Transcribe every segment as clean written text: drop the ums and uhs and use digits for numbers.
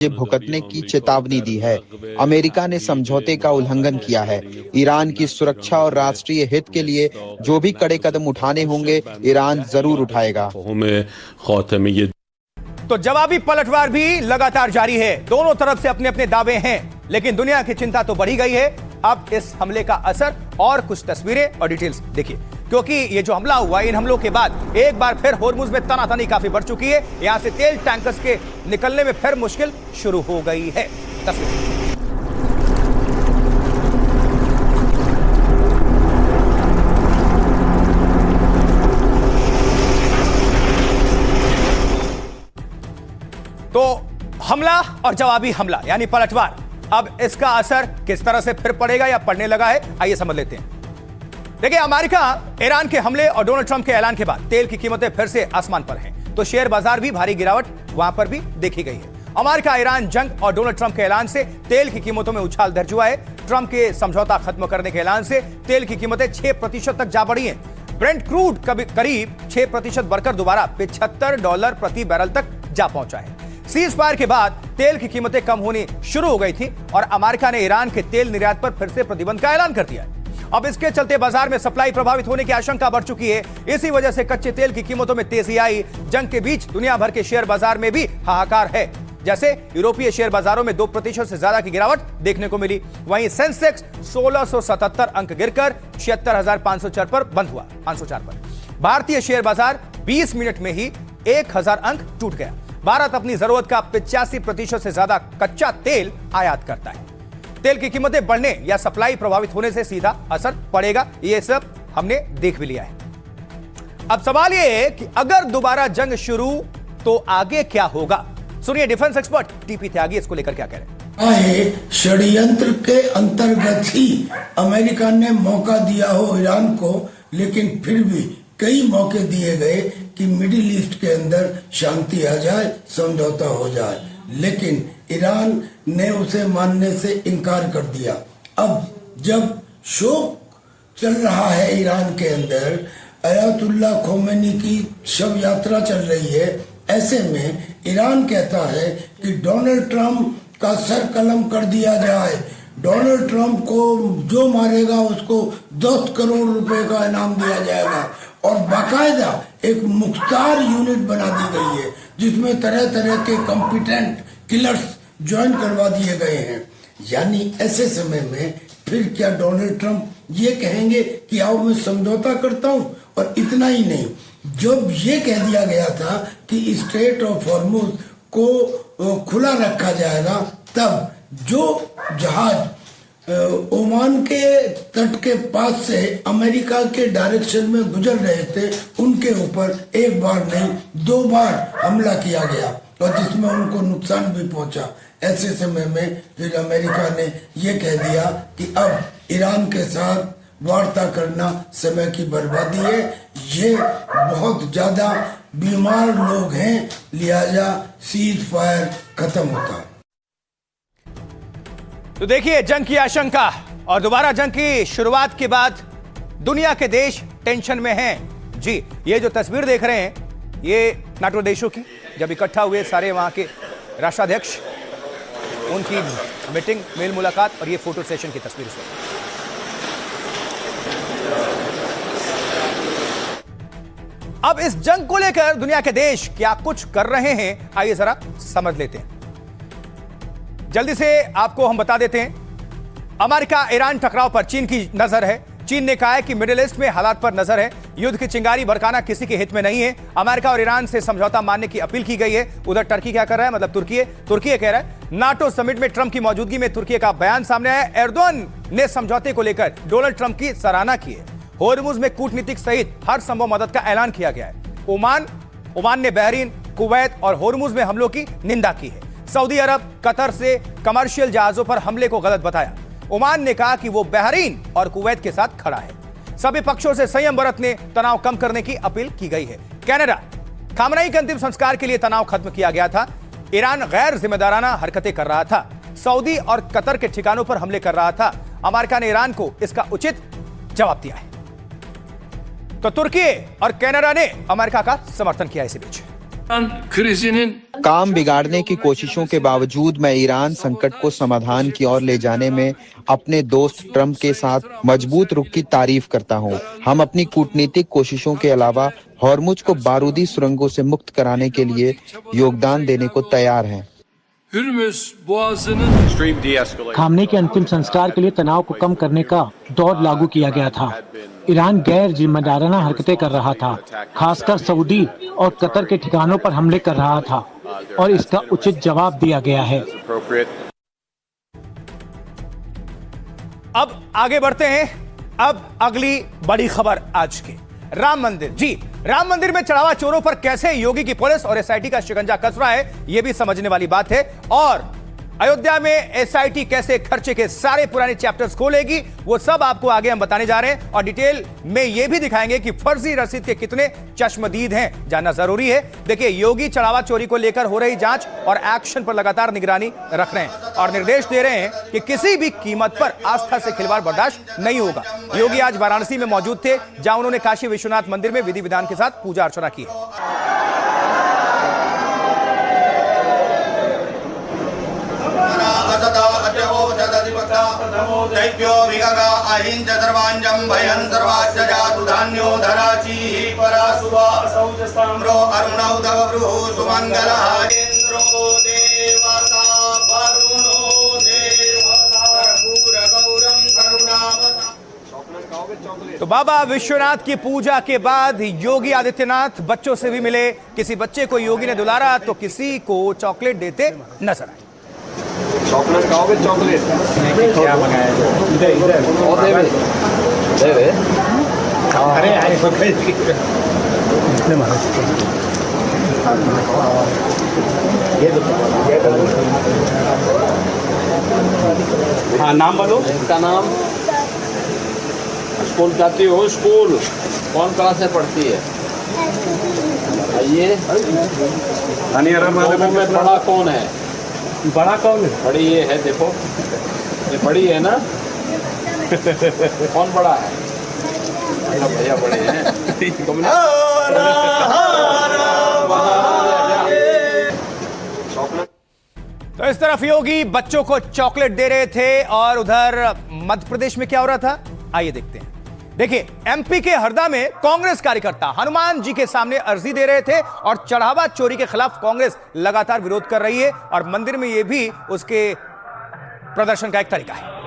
भुगतने की चेतावनी दी है। अमेरिका ने समझौते का उल्लंघन किया है। ईरान की सुरक्षा और राष्ट्रीय हित के लिए जो भी कड़े कदम उठाने होंगे, ईरान जरूर उठाएगा। तो जवाबी पलटवार भी लगातार जारी है। दोनों तरफ से अपने अपने दावे हैं, लेकिन दुनिया की चिंता तो बढ़ी गई है। अब इस हमले का असर और कुछ तस्वीरें और डिटेल्स देखिए, क्योंकि ये जो हमला हुआ, इन हमलों के बाद एक बार फिर होर्मुज में तनातनी काफी बढ़ चुकी है। यहां से तेल टैंकर्स के निकलने में फिर मुश्किल शुरू हो गई है। तस्वीर तो हमला और जवाबी हमला यानी पलटवार, अब इसका असर किस तरह से फिर पड़ेगा या पड़ने लगा है, आइए समझ लेते हैं। देखिए, अमेरिका ईरान के हमले और डोनाल्ड ट्रंप के ऐलान के बाद तेल की कीमतें फिर से आसमान पर हैं, तो शेयर बाजार भी भारी गिरावट वहां पर भी देखी गई है। अमेरिका ईरान जंग और डोनाल्ड ट्रंप के ऐलान से तेल की कीमतों में उछाल दर्ज हुआ है। ट्रंप के समझौता खत्म करने के ऐलान से तेल की कीमतें 6% तक जा बढ़ी हैं। ब्रेंट क्रूड करीब 6% बढ़कर दोबारा $75 प्रति बैरल तक जा पहुंचा है। सीज फायर के बाद तेल की कीमतें कम होनी शुरू हो गई थी और अमेरिका ने ईरान के तेल निर्यात पर फिर से प्रतिबंध का ऐलान कर दिया है। अब इसके चलते बाजार में सप्लाई प्रभावित होने की आशंका बढ़ चुकी है। इसी वजह से कच्चे तेल की कीमतों में तेजी आई। जंग के बीच दुनिया भर के शेयर बाजार में भी हाहाकार है। जैसे यूरोपीय शेयर बाजारों में 2% से ज्यादा की गिरावट देखने को मिली। वहीं सेंसेक्स 1677 अंक गिरकर 76,504 पर बंद हुआ, 504 पर। भारतीय शेयर बाजार 20 मिनट में ही 1000 अंक टूट गया। भारत अपनी जरूरत का 85% से ज्यादा कच्चा तेल आयात करता है। तेल की कीमतें बढ़ने या सप्लाई प्रभावित होने से सीधा असर पड़ेगा, यह सब हमने देख भी लिया है। अब सवाल यह है कि अगर दोबारा जंग शुरू तो आगे क्या होगा। सुनिए डिफेंस एक्सपर्ट टीपी त्यागी इसको लेकर क्या कह रहे हैं। षड्यंत्र के अंतर्गत ही अमेरिका ने मौका दिया हो ईरान को, लेकिन फिर भी कई मौके दिए गए कि मिडिल ईस्ट के अंदर शांति आ जाए, समझौता हो जाए, लेकिन ईरान ने उसे मानने से इनकार कर दिया। अब जब शोक चल रहा है ईरान के अंदर, अयातुल्ला खोमेनी की शव यात्रा चल रही है, ऐसे में ईरान कहता है कि डोनाल्ड ट्रंप का सर कलम कर दिया जाए। डोनाल्ड ट्रंप को जो मारेगा उसको 10 करोड़ रुपए का इनाम दिया जाएगा और बाकायदा एक मुख्तार यूनिट बना दी गई है जिसमें तरह तरह के कॉम्पिटेंट किलर्स ज्वाइन करवा दिए गए हैं। यानी ऐसे समय में फिर क्या डोनाल्ड ट्रंप ये कहेंगे कि आओ मैं समझौता करता हूं। और इतना ही नहीं, जब ये कह दिया गया था कि स्ट्रेट ऑफ हॉर्मुज को खुला रखा जाएगा, तब जो जहाज ओमान के तट के पास से अमेरिका के डायरेक्शन में गुजर रहे थे, उनके ऊपर एक बार नहीं 2 बार हमला किया गया और जिसमें उनको नुकसान भी पहुंचा। ऐसे समय में फिर अमेरिका ने ये कह दिया कि अब ईरान के साथ वार्ता करना समय की बर्बादी है, ये बहुत ज्यादा बीमार लोग हैं, लिहाजा सीज फायर खत्म होता है। तो देखिए, जंग की आशंका और दोबारा जंग की शुरुआत के बाद दुनिया के देश टेंशन में हैं। जी, ये जो तस्वीर देख रहे हैं, ये नाटो देशों की जब इकट्ठा हुए सारे वहां के राष्ट्राध्यक्ष, उनकी मीटिंग, मेल मुलाकात और ये फोटो सेशन की तस्वीर से। अब इस जंग को लेकर दुनिया के देश क्या कुछ कर रहे हैं, आइए जरा समझ लेते हैं। जल्दी से आपको हम बता देते हैं, अमेरिका ईरान टकराव पर चीन की नजर है। चीन ने कहा है कि मिडिल ईस्ट में हालात पर नजर है, युद्ध की चिंगारी भड़काना किसी के हित में नहीं है। अमेरिका और ईरान से समझौता मानने की अपील की गई है। उधर टर्की क्या कर रहा है, मतलब तुर्की कह रहा है। नाटो समिट में ट्रंप की मौजूदगी में तुर्की का बयान सामने आया। एर्दोगन ने समझौते को लेकर डोनाल्ड ट्रंप की सराहना की है। होर्मुज में कूटनीतिक सहित हर संभव मदद का ऐलान किया गया है। ओमान ने बहरीन, कुवैत और होर्मुज में हमलों की निंदा की है। सऊदी अरब कतर से कमर्शियल जहाजों पर हमले को गलत बताया। ओमान ने कहा कि वो बहरीन और कुवैत के साथ खड़ा है। सभी पक्षों से संयम बरतने, तनाव कम करने की अपील की गई है। कनाडा, खामनई के अंतिम संस्कार के लिए तनाव खत्म किया गया था। ईरान गैर जिम्मेदाराना हरकतें कर रहा था। सऊदी और कतर के ठिकानों पर हमले कर रहा था। अमेरिका ने ईरान को इसका उचित जवाब दिया है। तो तुर्की और कनाडा ने अमेरिका का समर्थन किया इसी बीच। काम बिगाड़ने की कोशिशों के बावजूद मैं ईरान संकट को समाधान की ओर ले जाने में अपने दोस्त ट्रंप के साथ मजबूत रुख की तारीफ करता हूं। हम अपनी कूटनीतिक कोशिशों के अलावा हॉर्मुज को बारूदी सुरंगों से मुक्त कराने के लिए योगदान देने को तैयार हैं। खामनेई के अंतिम संस्कार के लिए तनाव को कम करने का दौर लागू किया गया था। ईरान गैर जिम्मेदाराना हरकतें कर रहा था, खासकर सऊदी और कतर के ठिकानों पर हमले कर रहा था और इसका उचित जवाब दिया गया है। अब आगे बढ़ते हैं। अब अगली बड़ी खबर आज की, राम मंदिर। जी, राम मंदिर में चढ़ावा चोरों पर कैसे योगी की पुलिस और एसआईटी का शिकंजा कस रहा है, यह भी समझने वाली बात है। और अयोध्या में एसआईटी कैसे खर्चे के सारे पुराने चैप्टर्स खोलेगी, वो सब आपको आगे हम बताने जा रहे हैं। और डिटेल में यह भी दिखाएंगे कि फर्जी रसीद के कितने चश्मदीद हैं, जानना जरूरी है। देखिए, योगी चढ़ावा चोरी को लेकर हो रही जांच और एक्शन पर लगातार निगरानी रख रहे हैं और निर्देश दे रहे हैं कि किसी भी कीमत पर आस्था से खिलवाड़ बर्दाश्त नहीं होगा। योगी आज वाराणसी में मौजूद थे, जहां उन्होंने काशी विश्वनाथ मंदिर में विधि विधान के साथ पूजा अर्चना की है। तो बाबा विश्वनाथ की पूजा के बाद योगी आदित्यनाथ बच्चों से भी मिले। किसी बच्चे को योगी ने दुलारा तो किसी को चॉकलेट देते नजर आए। चॉकलेट खाओगे? चॉकलेट क्या मंगाया? इधर इधर दे दे। अरे आए हाँ, नाम बोलो। इसका नाम? स्कूल जाती हो? स्कूल कौन क्लास से पढ़ती है? आइए। में बड़ा कौन है? बड़ा कौन है? बड़ी ये है, देखो ये बड़ी है ना। कौन बड़ा है? भैया बड़े हैं। तो इस तरफ योगी बच्चों को चॉकलेट दे रहे थे और उधर मध्य प्रदेश में क्या हो रहा था, आइए देखते हैं। देखिए, एमपी के हरदा में कांग्रेस कार्यकर्ता हनुमान जी के सामने अर्जी दे रहे थे और चढ़ावा चोरी के खिलाफ कांग्रेस लगातार विरोध कर रही है और मंदिर में यह भी उसके प्रदर्शन का एक तरीका है।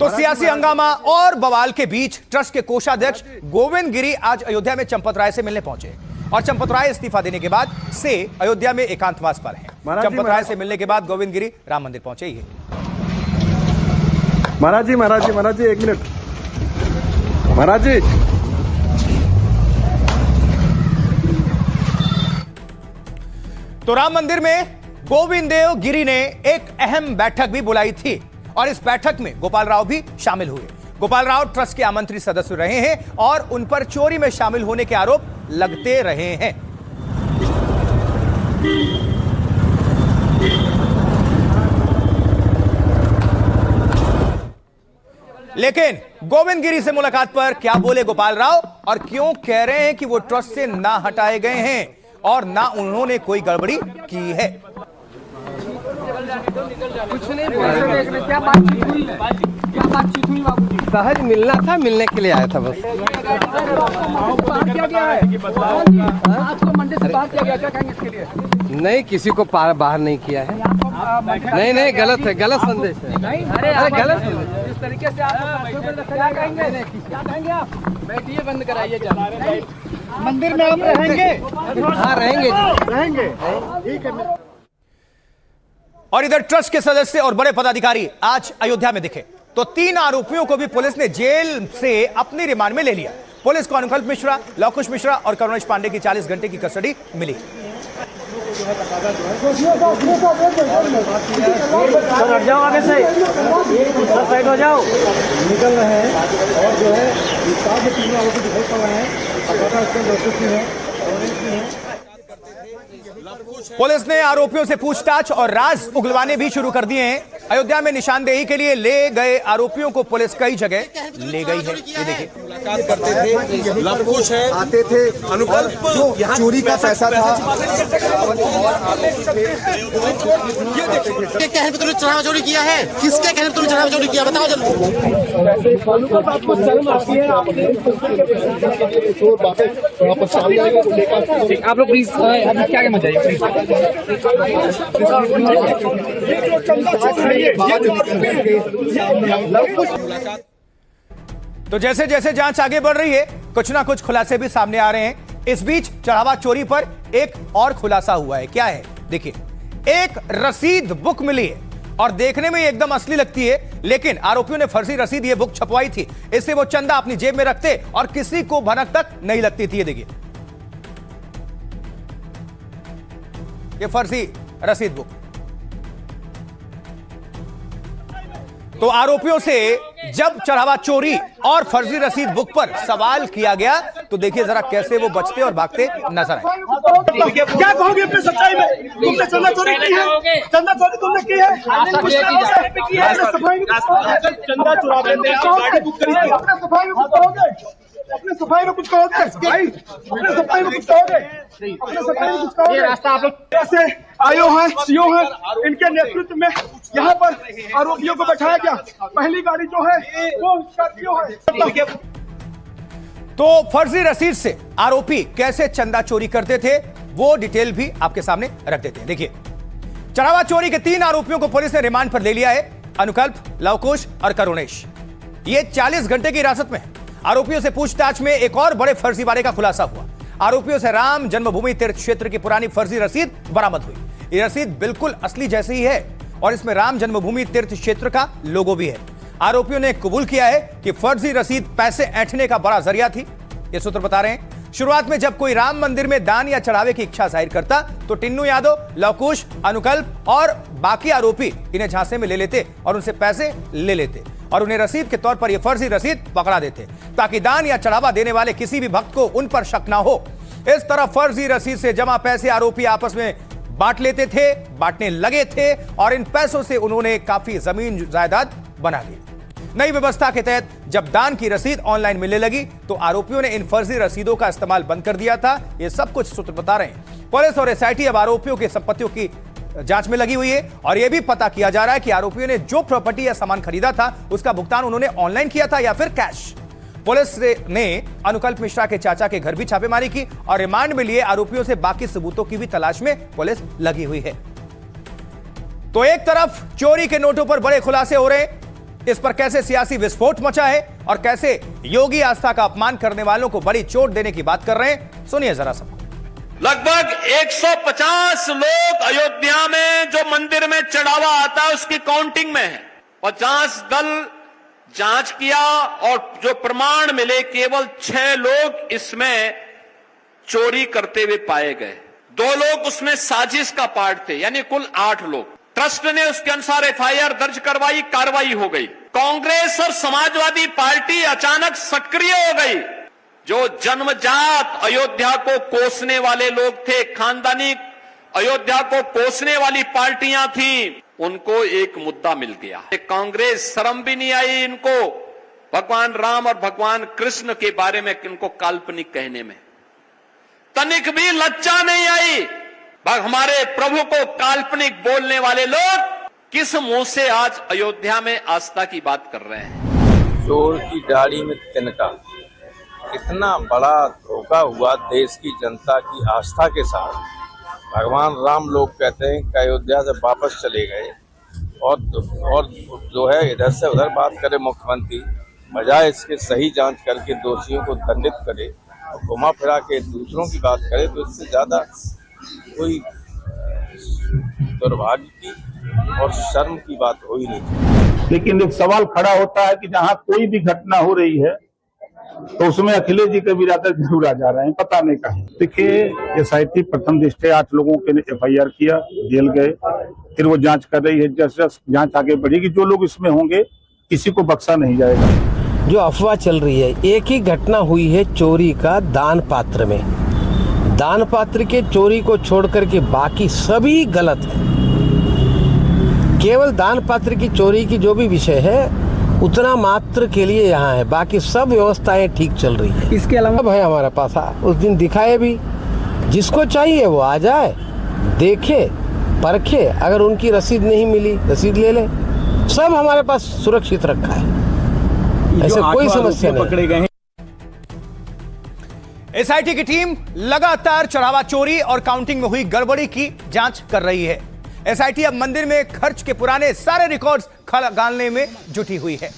तो सियासी हंगामा और बवाल के बीच ट्रस्ट के कोषाध्यक्ष गोविंद गिरी आज अयोध्या में चंपत राय से मिलने पहुंचे और चंपत राय इस्तीफा देने के बाद से अयोध्या में एकांतवास पर हैं। चंपत राय से मिलने के बाद गोविंद गिरी राम मंदिर पहुंचे। ही महाराज जी एक मिनट। महाराज जी, तो राम मंदिर में गोविंद देव गिरी ने एक अहम बैठक भी बुलाई थी और इस बैठक में गोपाल राव भी शामिल हुए। गोपाल राव ट्रस्ट के आमंत्रित सदस्य रहे हैं और उन पर चोरी में शामिल होने के आरोप लगते रहे हैं। लेकिन गोविंद गिरी से मुलाकात पर क्या बोले गोपाल राव और क्यों कह रहे हैं कि वो ट्रस्ट से ना हटाए गए हैं और ना उन्होंने कोई गड़बड़ी की है। कुछ नहीं बोल, क्या बातचीत हुई? क्या बातचीत हुई बाबूजी? सहज मिलना था, मिलने के लिए आया था बस। क्या गया है? आज को मंडे से बात किया गया, क्या कहेंगे इसके लिए? नहीं, किसी को बाहर नहीं किया है। नहीं, गलत है, गलत संदेश है। अरे गलत इस तरीके से आप क्या कहेंगे आप? बैठिए, बंद कराइए। मंदिर में हम रहेंगे। हाँ, रहेंगे। ठीक है। और इधर ट्रस्ट के सदस्य और बड़े पदाधिकारी आज अयोध्या में दिखे तो 3 आरोपियों को भी पुलिस ने जेल से अपनी रिमांड में ले लिया। पुलिस को अनुकल्प मिश्रा, लवकुश मिश्रा और करुणेश पांडे की 40 घंटे की कस्टडी मिली। हट जाओ, आगे से साइड हो जाओ। निकल रहे हैं और जो है तीनों आरोपी दिखाई पड़ रहे हैं। पुलिस ने आरोपियों से पूछताछ और राज उगलवाने भी शुरू कर दिए हैं। अयोध्या में निशानदेही के लिए ले गए आरोपियों को पुलिस कई जगह ले गई है। ये देखिए, मुलाकात करते थे, लव कुश है, आते थे, अनुकल्प यहाँ चोरी का पैसा था। किसके कहने पे तूने चढ़ावा चोरी किया है? किसके कहने पे तूने चढ़ावा चोरी किया? बताओ जल्दी। आप लोग प्लीज क्या कहना चाहिए? तो जैसे जैसे जांच आगे बढ़ रही है, कुछ ना कुछ खुलासे भी सामने आ रहे हैं। इस बीच चढ़ावा चोरी पर एक और खुलासा हुआ है। क्या है? देखिए, एक रसीद बुक मिली है और देखने में एकदम असली लगती है, लेकिन आरोपियों ने फर्जी रसीद ये बुक छपवाई थी। इससे वो चंदा अपनी जेब में रखते और किसी को भनक तक नहीं लगती थी। ये देखिए, ये फर्जी रसीद बुक। तो आरोपियों से जब चढ़ावा चोरी और फर्जी रसीद बुक पर सवाल किया गया तो देखिए जरा कैसे वो बचते और भागते नजर आए। क्या कहोगे अपनी सच्चाई में? तुमने चंदा चोरी की है? चंदा चोरी तुमने की है? चंदा चुरा देते गाड़ी बुक करी थी। अपने सफाई में कुछ कहोगे? अपने सफाई में कुछ कहोगे? अपने सफाई में कुछ कहोगे? अपने सफाई में कुछ कहोगे? ये रास्ता आप लोग कैसे आयो हैं, सीओ हैं, इनके नेतृत्व में यहाँ पर आरोपियों को बैठाया गया। पहली गाड़ी जो है वो स्कॉर्पियो है। तो फर्जी रसीद से आरोपी कैसे चंदा चोरी करते थे वो डिटेल भी आपके सामने रख देते हैं। देखिए, चढ़ावा चोरी के 3 आरोपियों को पुलिस ने रिमांड पर ले लिया है। अनुकल्प, लवकुश और करुणेश। ये 40 घंटे की हिरासत में है। आरोपियों से पूछताछ में एक और बड़े फर्जीवाड़े का खुलासा हुआ। आरोपियों से राम जन्मभूमि तीर्थ क्षेत्र की पुरानी फर्जी रसीद बरामद हुई। ये रसीद बिल्कुल असली जैसी ही है और इसमें राम जन्मभूमि तीर्थ क्षेत्र का लोगो भी है। आरोपियों ने कबूल किया है कि फर्जी रसीद पैसे ऐंठने का बड़ा जरिया थी। ये सूत्र बता रहे हैं, शुरुआत में जब कोई राम मंदिर में दान या चढ़ावे की इच्छा जाहिर करता तो टिन्नू यादव, लवकुश, अनुकल्प और बाकी आरोपी इन्हें झांसे में ले लेते और उनसे पैसे ले लेते और उन्हें रसीद के तौर पर यह फर्जी रसीद पकड़ा देते ताकि दान या चढ़ावा देने वाले किसी भी भक्त को उन पर शक ना हो। इस तरह फर्जी रसीद से जमा पैसे आरोपी आपस में बांट लेते थे, बांटने लगे थे और इन पैसों से उन्होंने काफी जमीन जायदाद बना ली। नई व्यवस्था के तहत जब दान की रसीद ऑनलाइन मिलने लगी तो आरोपियों ने इन फर्जी रसीदों का इस्तेमाल बंद कर दिया था। ये सब कुछ सूत्र बता रहे हैं। पुलिस और एसआईटी अब आरोपियों की संपत्तियों की जांच में लगी हुई है और यह भी पता किया जा रहा है कि आरोपियों ने जो प्रॉपर्टी या सामान खरीदा था उसका भुगतान उन्होंने ऑनलाइन किया था या फिर कैश। पुलिस ने अनुकल्प मिश्रा के चाचा के घर भी छापेमारी की और रिमांड में लिए आरोपियों से बाकी सबूतों की भी तलाश में पुलिस लगी हुई है। तो एक तरफ चोरी के नोटों पर बड़े खुलासे हो रहे हैं, इस पर कैसे सियासी विस्फोट मचा है और कैसे योगी आस्था का अपमान करने वालों को बड़ी चोट देने की बात कर रहे हैं। सुनिए जरा सबको। लगभग 150 लोग अयोध्या में जो मंदिर में चढ़ावा आता है उसकी काउंटिंग में है। 50 दल जांच किया और जो प्रमाण मिले केवल 6 लोग इसमें चोरी करते हुए पाए गए। 2 लोग उसमें साजिश का पार्ट थे, यानी कुल 8 लोग। ट्रस्ट ने उसके अनुसार एफआईआर दर्ज करवाई, कार्रवाई हो गई। कांग्रेस और समाजवादी पार्टी अचानक सक्रिय हो गई। जो जन्मजात अयोध्या को कोसने वाले लोग थे, खानदानी अयोध्या को कोसने वाली पार्टियां थी, उनको एक मुद्दा मिल गया। कांग्रेस शर्म भी नहीं आई इनको भगवान राम और भगवान कृष्ण के बारे में इनको काल्पनिक कहने में तनिक भी लज्जा नहीं आई। हमारे प्रभु को काल्पनिक बोलने वाले लोग किस मुंह से आज अयोध्या में आस्था की बात कर रहे हैं। चोर की दाढ़ी में तिनका, इतना बड़ा धोखा हुआ देश की जनता की आस्था के साथ। भगवान राम लोग कहते हैं कि अयोध्या से वापस चले गए और जो है इधर से उधर बात करे मुख्यमंत्री, बजाय इसके सही जांच करके दोषियों को दंडित करे और घुमा फिरा के दूसरों की बात करे तो इससे ज्यादा कोई दुर्भाग्य की और शर्म की बात हो ही नहीं। लेकिन एक सवाल खड़ा होता है कि जहाँ कोई भी घटना हो रही है तो उसमें अखिलेश जी का भी इरादा जरूर आ जा रहे हैं, पता नहीं कहीं। देखिए, एसआईटी प्रथम दृष्टया 8 लोगों के एफआईआर किया, जेल गए, फिर वो जांच कर रही है। जैसे जांच आगे बढ़ेगी जो लोग इसमें होंगे किसी को बख्शा नहीं जाएगा। जो अफवाह चल रही है, एक ही घटना हुई है चोरी का दान पात्र में। दान पात्र के चोरी को छोड़ करके बाकी सभी गलत है। केवल दान पात्र की चोरी की जो भी विषय है उतना मात्र के लिए यहाँ है, बाकी सब व्यवस्थाएं ठीक चल रही है। इसके अलावा अब है हमारे पास, उस दिन दिखाए भी, जिसको चाहिए वो आ जाए, देखे, परखे, अगर उनकी रसीद नहीं मिली रसीद ले ले, सब हमारे पास सुरक्षित रखा है, ऐसे कोई समस्या नहीं। पकड़े गए। एसआईटी की टीम लगातार चढ़ावा चोरी और काउंटिंग में हुई गड़बड़ी की जांच कर रही है। एसआईटी अब मंदिर में खर्च के पुराने सारे रिकॉर्ड्स खंगालने में जुटी हुई है।